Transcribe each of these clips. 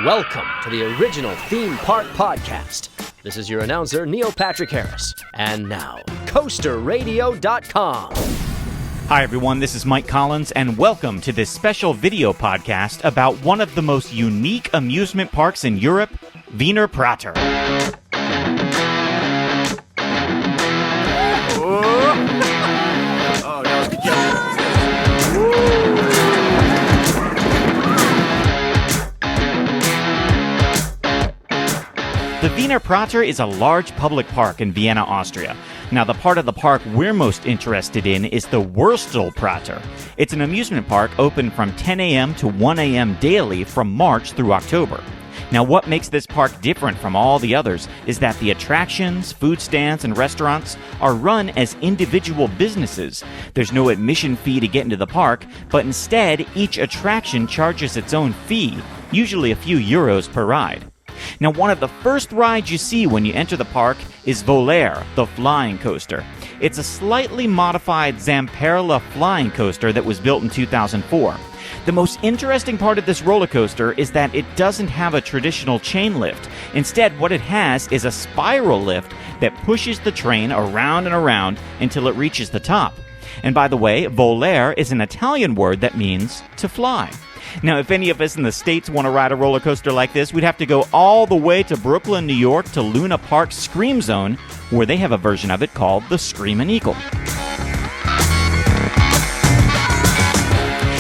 Welcome to the original Theme Park Podcast. This is your announcer, Neil Patrick Harris. And now, CoasterRadio.com. Hi everyone, this is Mike Collins, and welcome to this special video podcast about one of the most unique amusement parks in Europe, Wiener Prater. The Wiener Prater is a large public park in Vienna, Austria. Now, the part of the park we're most interested in is the Whitewater Prater. It's an amusement park open from 10 a.m. to 1 a.m. daily from March through October. Now, what makes this park different from all the others is that the attractions, food stands, and restaurants are run as individual businesses. There's no admission fee to get into the park, but instead, each attraction charges its own fee, usually a few euros per ride. Now, one of the first rides you see when you enter the park is Voler, the flying coaster. It's a slightly modified Zamperla flying coaster that was built in 2004. The most interesting part of this roller coaster is that it doesn't have a traditional chain lift. Instead, what it has is a spiral lift that pushes the train around and around until it reaches the top. And by the way, voler is an Italian word that means to fly. Now, if any of us in the States want to ride a roller coaster like this, we'd have to go all the way to Brooklyn, New York to Luna Park's Scream Zone, where they have a version of it called the Screamin' Eagle.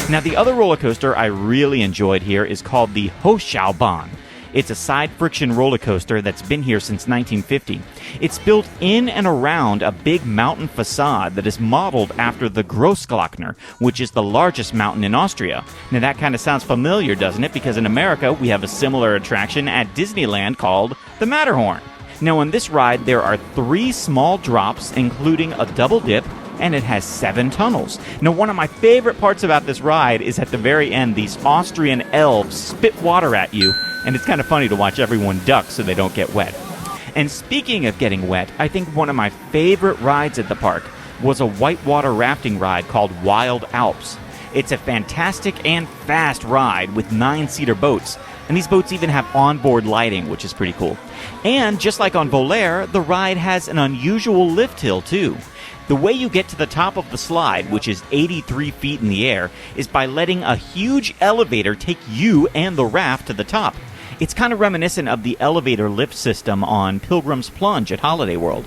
Now, the other roller coaster I really enjoyed here is called the Hochschaubahn. It's a side friction roller coaster that's been here since 1950. It's built in and around a big mountain facade that is modeled after the Großglockner, which is the largest mountain in Austria. Now that kind of sounds familiar, doesn't it? Because in America, we have a similar attraction at Disneyland called the Matterhorn. Now on this ride, there are 3 small drops, including a double dip, and it has 7 tunnels. Now, one of my favorite parts about this ride is at the very end, these Austrian elves spit water at you, and it's kind of funny to watch everyone duck so they don't get wet. And speaking of getting wet, I think one of my favorite rides at the park was a whitewater rafting ride called Wild Alps. It's a fantastic and fast ride with 9-seater boats, and these boats even have onboard lighting, which is pretty cool. And just like on Voler, the ride has an unusual lift hill too. The way you get to the top of the slide, which is 83 feet in the air, is by letting a huge elevator take you and the raft to the top. It's kind of reminiscent of the elevator lift system on Pilgrim's Plunge at Holiday World.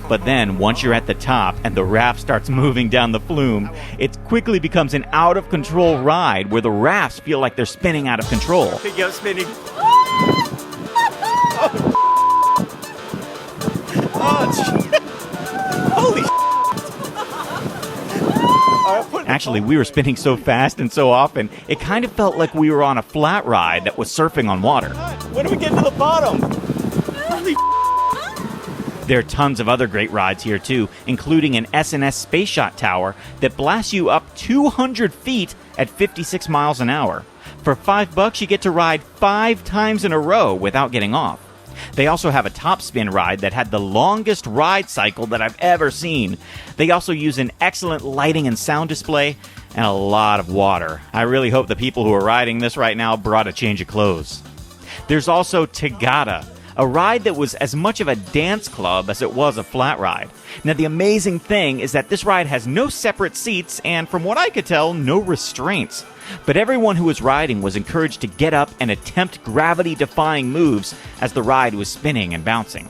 But then, once you're at the top and the raft starts moving down the flume, it quickly becomes an out-of-control ride where the rafts feel like they're spinning out of control. Yo, spinning. Holy Actually, we were spinning so fast and so often, it kind of felt like we were on a flat ride that was surfing on water. when do we get to the bottom? Holy There are tons of other great rides here too, including an S&S Space Shot Tower that blasts you up 200 feet at 56 miles an hour. For $5, you get to ride 5 times in a row without getting off. They also have a top spin ride that had the longest ride cycle that I've ever seen. They also use an excellent lighting and sound display and a lot of water. I really hope the people who are riding this right now brought a change of clothes. There's also Tagada, a ride that was as much of a dance club as it was a flat ride. Now, the amazing thing is that this ride has no separate seats and, from what I could tell, no restraints. But everyone who was riding was encouraged to get up and attempt gravity-defying moves as the ride was spinning and bouncing.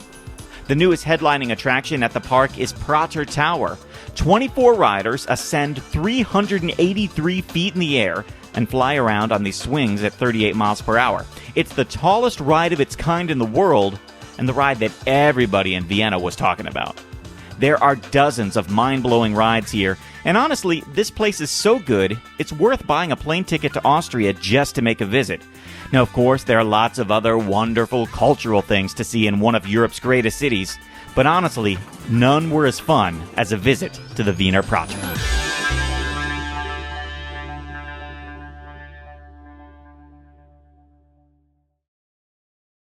The newest headlining attraction at the park is Proctor Tower. 24 riders ascend 383 feet in the air and fly around on these swings at 38 miles per hour. It's the tallest ride of its kind in the world, and the ride that everybody in Vienna was talking about. There are dozens of mind-blowing rides here, and honestly, this place is so good, it's worth buying a plane ticket to Austria just to make a visit. Now, of course, there are lots of other wonderful cultural things to see in one of Europe's greatest cities, but honestly, none were as fun as a visit to the Wiener Prater.